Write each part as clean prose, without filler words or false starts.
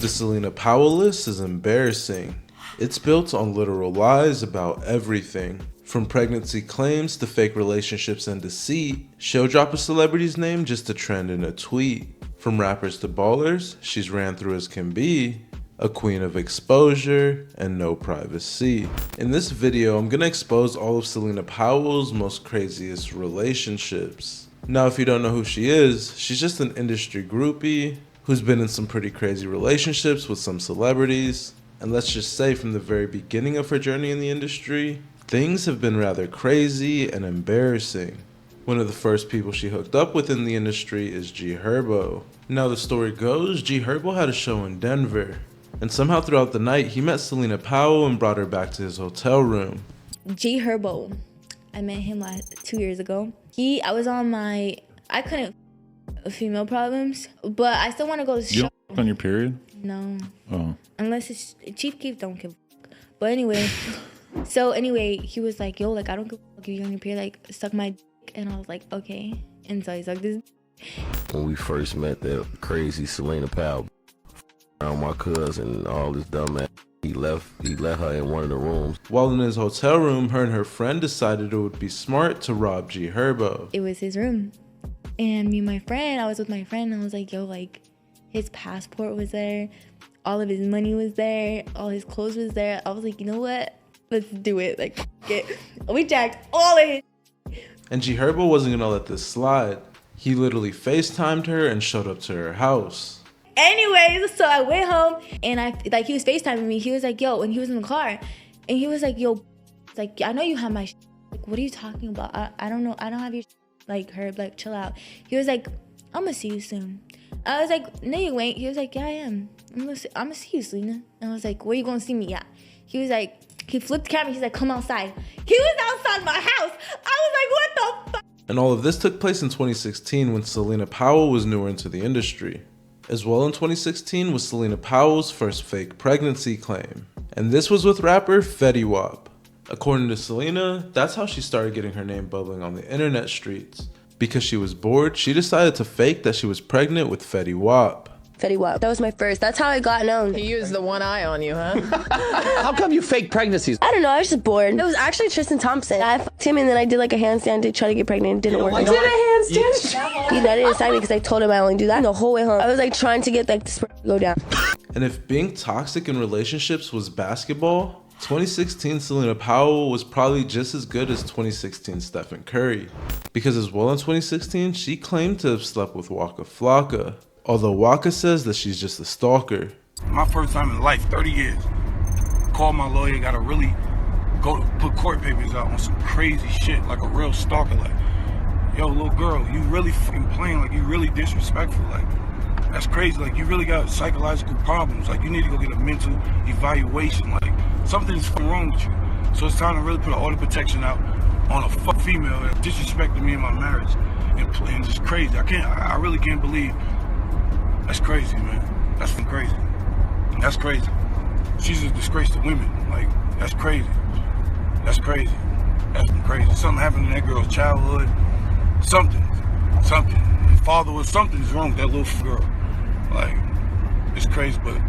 The Celina Powell list is embarrassing. It's built on literal lies about everything. From pregnancy claims to fake relationships and deceit, she'll drop a celebrity's name just to trend in a tweet. From rappers to ballers, she's ran through as can be, a queen of exposure and no privacy. In this video, I'm gonna expose all of Celina Powell's most craziest relationships. Now, if you don't know who she is, she's just an industry groupie who's been in some pretty crazy relationships with some celebrities. And let's just say from the very beginning of her journey in the industry, things have been rather crazy and embarrassing. One of the first people she hooked up with in the industry is G Herbo. Now the story goes, G Herbo had a show in Denver, and somehow throughout the night he met Celina Powell and brought her back to his hotel room. G Herbo, I met him 2 years ago. I couldn't female problems, but I still want to go to the show. You don't on your period? No. Oh. Unless it's Chief Keef, don't give a fuck. But anyway, he was like, yo, like, I don't give a fuck if you're on your period, like, suck my dick. And I was like, okay. And so he sucked his dick. When we first met that crazy Celina Powell, around my cousin and all this dumb ass, he left her in one of the rooms. While in his hotel room, her and her friend decided it would be smart to rob G Herbo. It was his room. And I was with my friend, and I was like, yo, like, his passport was there, all of his money was there, all his clothes was there. I was like, you know what? Let's do it. Like, f it. We jacked all of his. And G Herbo wasn't gonna let this slide. He literally FaceTimed her and showed up to her house. Anyways, so I went home, and he was FaceTiming me. He was like, yo, and he was in the car, and he was like, yo, like, I know you have my like, what are you talking about? I don't know. I don't have your like, Herb, like, chill out. He was like, I'm gonna see you soon. I was like, no, you ain't. He was like, yeah, I am. I'm gonna see you, Celina. And I was like, where you gonna see me at? He was like, he flipped the camera. He's like, come outside. He was outside my house. I was like, what the fuck? And all of this took place in 2016 when Celina Powell was newer into the industry. As well in 2016 was Celina Powell's first fake pregnancy claim. And this was with rapper Fetty Wap. According to Celina, that's how she started getting her name bubbling on the internet streets. Because she was bored, she decided to fake that she was pregnant with Fetty Wap. Fetty Wap, that was my first. That's how I got known. He used the one eye on you, huh? How come you fake pregnancies? I don't know, I was just bored. It was actually Tristan Thompson. I fucked him and then I did like a handstand to try to get pregnant. It didn't work. You did a handstand? He didn't decide me because I told him I only do that the whole way home. I was like trying to get like the sperm to go down. And if being toxic in relationships was basketball, 2016 Celina Powell was probably just as good as 2016 Stephen Curry. Because as well in 2016, she claimed to have slept with Waka Flocka. Although Waka says that she's just a stalker. My first time in life, 30 years. Called my lawyer, gotta really go to put court papers out on some crazy shit, like a real stalker. Like, yo, little girl, you really fucking playing, like you really disrespectful. Like, that's crazy. Like, you really got psychological problems. Like, you need to go get a mental evaluation. Like, something's wrong with you. So it's time to really put an order of protection out on a female that disrespected me in my marriage. And just crazy. I really can't believe. That's crazy, man. That's crazy. That's crazy. She's a disgrace to women. Like, that's crazy. That's crazy. That's crazy. Something happened in that girl's childhood. Something. The father was something's wrong with that little girl. Like, it's crazy, but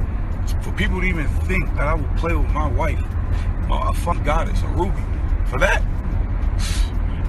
for people to even think that I would play with my wife, a fucking goddess, a ruby, for that,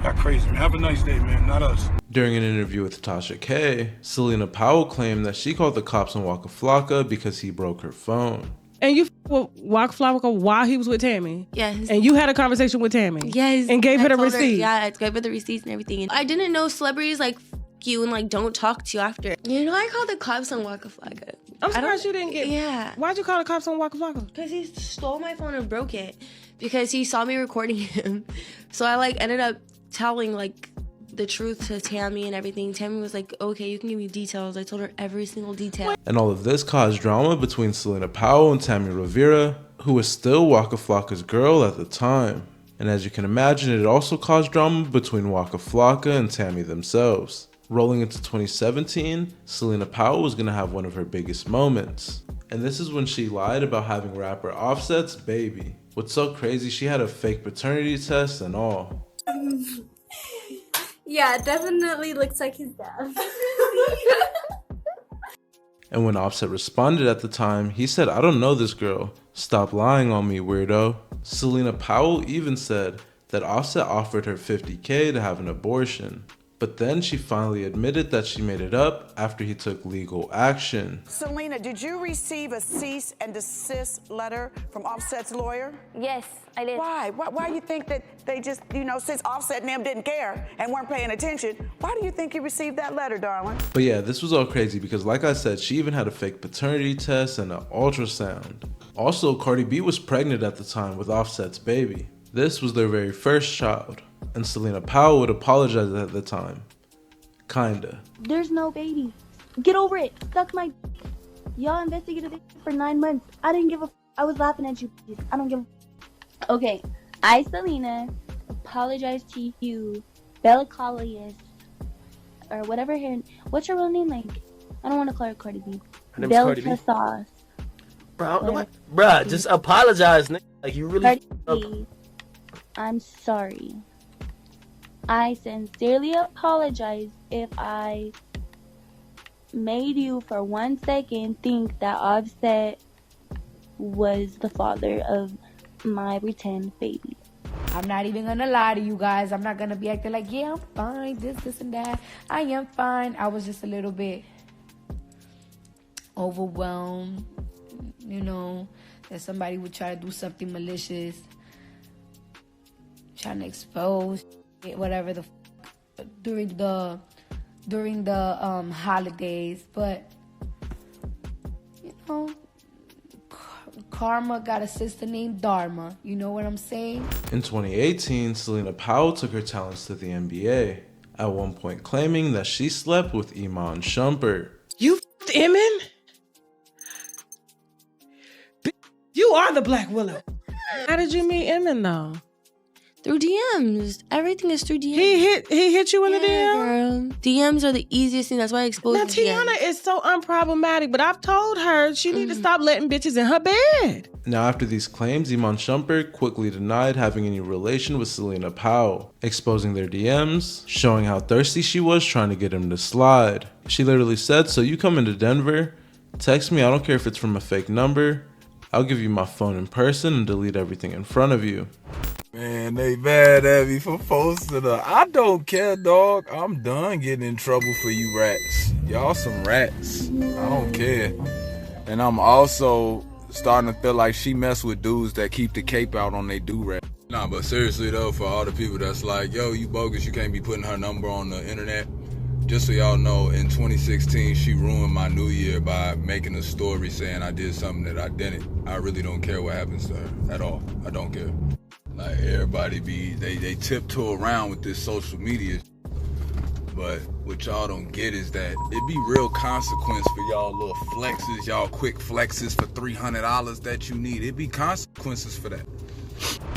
that's crazy, man. Have a nice day, man. Not us. During an interview with Tasha K, Celina Powell claimed that she called the cops on Waka Flocka because he broke her phone. And you with Waka Flocka while he was with Tammy? Yes. And you had a conversation with Tammy? Yes. And gave her the receipt? Yeah, I gave her the receipts and everything. I didn't know celebrities like you and like don't talk to you after. You know, I called the cops on Waka Flocka. I'm surprised you didn't get... Yeah. Why'd you call the cops on Waka Flocka? Because he stole my phone and broke it. Because he saw me recording him. So I like ended up telling like the truth to Tammy and everything. Tammy was like, okay, you can give me details. I told her every single detail. And all of this caused drama between Celina Powell and Tammy Rivera, who was still Waka Flocka's girl at the time. And as you can imagine, it also caused drama between Waka Flocka and Tammy themselves. Rolling into 2017, Celina Powell was going to have one of her biggest moments. And this is when she lied about having rapper Offset's baby. What's so crazy, she had a fake paternity test and all. Yeah, it definitely looks like his dad. And when Offset responded at the time, he said, "I don't know this girl. Stop lying on me, weirdo." Celina Powell even said that Offset offered her $50K to have an abortion. But then she finally admitted that she made it up after he took legal action. Celina, did you receive a cease and desist letter from Offset's lawyer? Yes, I did. Why? Why do you think that they just, since Offset and them didn't care and weren't paying attention, why do you think you received that letter, darling? But yeah, this was all crazy because like I said, she even had a fake paternity test and an ultrasound. Also, Cardi B was pregnant at the time with Offset's baby. This was their very first child. And Celina Powell would apologize at the time. Kinda. There's no baby. Get over it. Suck my d-. Y'all investigated it for 9 months. I didn't give a f-. I was laughing at you. I don't give a f-. Okay. I, Celina, apologize to you, Bella Collius, or whatever her... What's your real name like? I don't want to call her Cardi B. Her name's Bella Cardi B? Sauce. Bro, bruh, just apologize, nigga. Like, you really... Cardi B, I'm sorry. I sincerely apologize if I made you for 1 second think that Offset was the father of my pretend baby. I'm not even gonna lie to you guys. I'm not gonna be acting like, yeah, I'm fine, this and that. I am fine. I was just a little bit overwhelmed, that somebody would try to do something malicious, trying to expose whatever during the holidays. But karma got a sister named Dharma. You know what I'm saying? In 2018, Celina Powell took her talents to the NBA, at one point claiming that she slept with Iman Shumpert. You f***ed Iman? You are the Black Willow. How did you meet Iman though? Through DMs. Everything is through DMs. He hit you in the DM? Girl. DMs are the easiest thing. That's why I exposed Now, Tiana is so unproblematic, but I've told her she need to stop letting bitches in her bed. Now, after these claims, Iman Shumpert quickly denied having any relation with Celina Powell, exposing their DMs, showing how thirsty she was trying to get him to slide. She literally said, "So you come into Denver, text me, I don't care if it's from a fake number. I'll give you my phone in person and delete everything in front of you." Man, they mad at me for posting her. I don't care, dog. I'm done getting in trouble for you rats. Y'all some rats. I don't care. And I'm also starting to feel like she mess with dudes that keep the cape out on they do-rag. Nah, but seriously though, for all the people that's like, yo, you bogus, you can't be putting her number on the internet. Just so y'all know, in 2016, she ruined my new year by making a story saying I did something that I didn't. I really don't care what happens to her at all. I don't care. Like, everybody they tiptoe around with this social media. But what y'all don't get is that it be real consequence for y'all little flexes, y'all quick flexes for $300 that you need. It be consequences for that.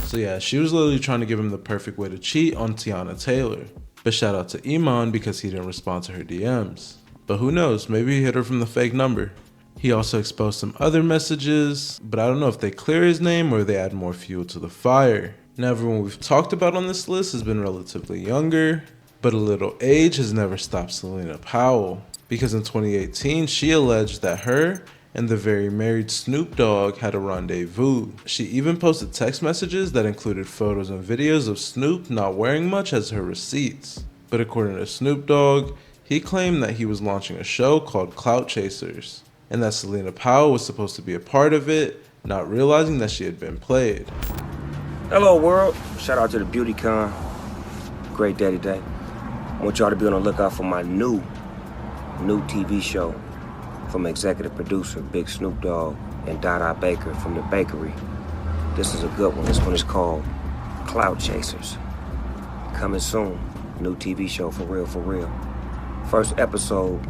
So yeah, she was literally trying to give him the perfect way to cheat on Tiana Taylor. But shout out to Iman because he didn't respond to her DMs. But who knows, maybe he hit her from the fake number. He also exposed some other messages, but I don't know if they clear his name or they add more fuel to the fire. Now, everyone we've talked about on this list has been relatively younger, but a little age has never stopped Celina Powell, because in 2018 she alleged that her and the very married Snoop Dogg had a rendezvous. She even posted text messages that included photos and videos of Snoop not wearing much as her receipts. But according to Snoop Dogg, he claimed that he was launching a show called Clout Chasers, and that Celina Powell was supposed to be a part of it, not realizing that she had been played. Hello world, shout out to the Beauty Con. Great Daddy Day. I want y'all to be on the lookout for my new TV show from executive producer Big Snoop Dogg and Dada Baker from The Bakery. This is a good one. This one is called Clout Chasers. Coming soon. New TV show for real, for real. First episode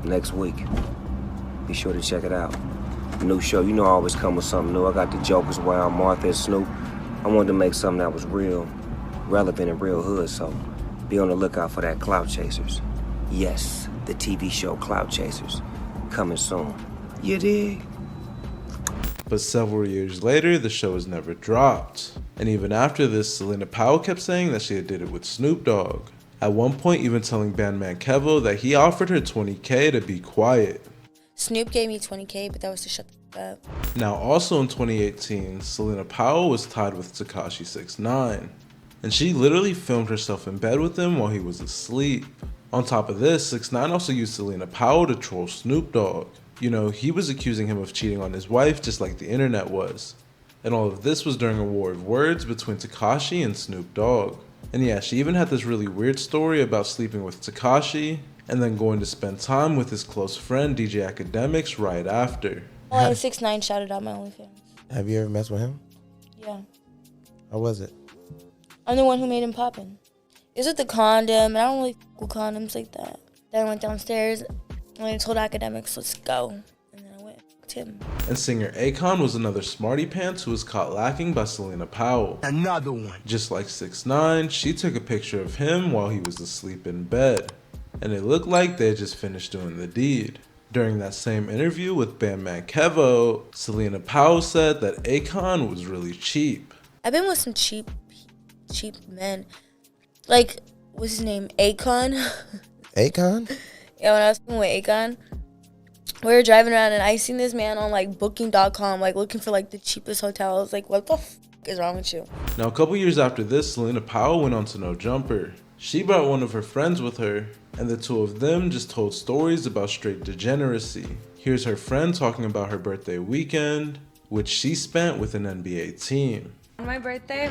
next week. Be sure to check it out. New show, you know I always come with something new. I got the Jokers around, Martha and Snoop. I wanted to make something that was real, relevant and real hood, so be on the lookout for that Clout Chasers. Yes, the TV show Clout Chasers. Coming soon. You dig? But several years later, the show was never dropped. And even after this, Celina Powell kept saying that she had did it with Snoop Dogg. At one point even telling bandman Kevo that he offered her $20K to be quiet. Snoop gave me $20K, but that was to shut the fuck up. Now, also in 2018, Celina Powell was tied with Tekashi 6ix9ine, and she literally filmed herself in bed with him while he was asleep. On top of this, 6ix9ine also used Celina Powell to troll Snoop Dogg. You know, he was accusing him of cheating on his wife just like the internet was. And all of this was during a war of words between Tekashi and Snoop Dogg. And yeah, she even had this really weird story about sleeping with Tekashi and then going to spend time with his close friend DJ Academics right after. Oh, and 6ix9ine shouted out my OnlyFans. Have you ever messed with him? Yeah. How was it? I'm the one who made him poppin'. It was with the condom, and I don't really f with condoms like that. Then I went downstairs and I told Academics, let's go. And then I went to him. And singer Akon was another smarty pants who was caught lacking by Celina Powell. Another one. Just like 6ix9ine, she took a picture of him while he was asleep in bed. And it looked like they had just finished doing the deed. During that same interview with Bandman Kevo, Celina Powell said that Akon was really cheap. I've been with some cheap men. Like, what's his name? Akon? Akon? Yeah, when I was with Akon, we were driving around and I seen this man on like booking.com, like looking for like the cheapest hotel. I was like, what the f is wrong with you? Now, a couple years after this, Celina Powell went on to No Jumper. She brought one of her friends with her, and the two of them just told stories about straight degeneracy. Here's her friend talking about her birthday weekend, which she spent with an NBA team. On my birthday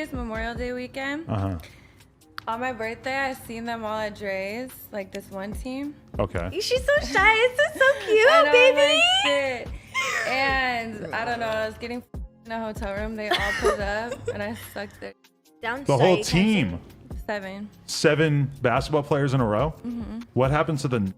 is Memorial Day weekend. On my birthday, I seen them all at Dre's, like this one team. Okay. She's so shy. It's so cute, I know, baby. I'm like, shit. And I don't know, I was getting in a hotel room. They all pulled up, and I sucked it. The whole team. 7. 7 basketball players in a row? What happened to the...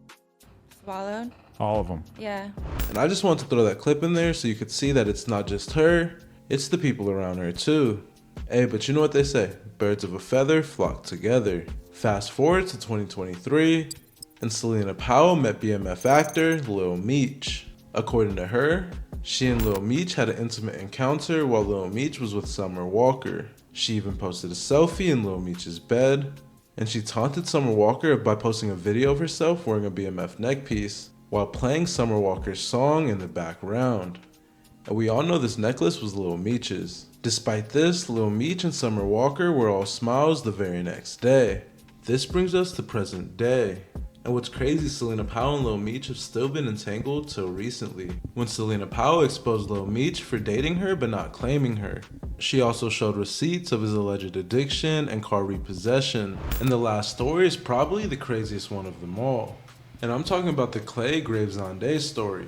Swallowed. All of them. Yeah. And I just wanted to throw that clip in there so you could see that it's not just her, it's the people around her too. Hey, but you know what they say, birds of a feather flock together. Fast forward to 2023, and Celina Powell met BMF actor Lil Meech. According to her, she and Lil Meech had an intimate encounter while Lil Meech was with Summer Walker. She even posted a selfie in Lil Meech's bed, and she taunted Summer Walker by posting a video of herself wearing a BMF neckpiece while playing Summer Walker's song in the background. And we all know this necklace was Lil Meech's. Despite this, Lil Meech and Summer Walker were all smiles the very next day. This brings us to present day. And what's crazy, Celina Powell and Lil Meech have still been entangled till recently, when Celina Powell exposed Lil Meech for dating her but not claiming her. She also showed receipts of his alleged addiction and car repossession, and the last story is probably the craziest one of them all. And I'm talking about the Clay Gravesande story.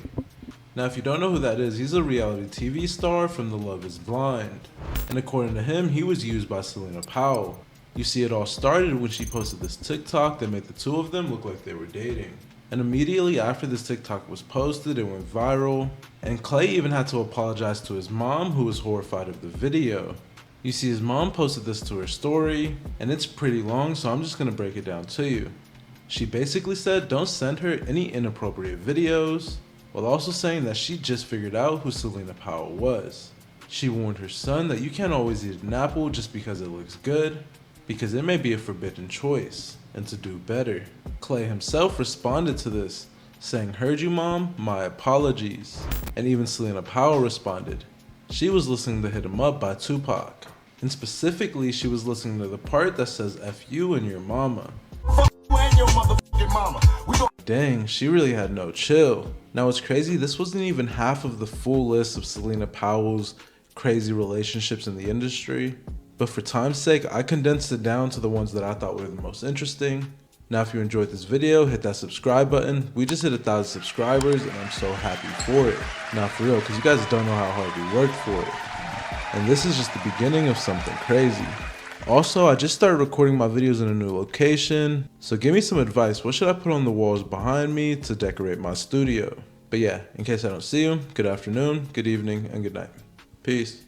Now, if you don't know who that is, he's a reality TV star from The Love is Blind. And according to him, he was used by Celina Powell. You see, it all started when she posted this TikTok that made the two of them look like they were dating. And immediately after this TikTok was posted, it went viral. And Clay even had to apologize to his mom, who was horrified of the video. You see, his mom posted this to her story, and it's pretty long, so I'm just gonna break it down to you. She basically said don't send her any inappropriate videos, while also saying that she just figured out who Celina Powell was. She warned her son that you can't always eat an apple just because it looks good, because it may be a forbidden choice, and to do better. Clay himself responded to this, saying, "Heard you, Mom, my apologies." And even Celina Powell responded. She was listening to Hit 'Em Up by Tupac, and specifically she was listening to the part that says F you and your mama. Dang, she really had no chill. Now what's crazy, this wasn't even half of the full list of Celina Powell's crazy relationships in the industry, but for time's sake, I condensed it down to the ones that I thought were the most interesting. Now if you enjoyed this video, hit that subscribe button. We just hit 1,000 subscribers and I'm so happy for it. Now for real, because you guys don't know how hard we worked for it. And this is just the beginning of something crazy. Also, I just started recording my videos in a new location, so give me some advice. What should I put on the walls behind me to decorate my studio? But yeah, in case I don't see you, good afternoon, good evening, and good night. Peace.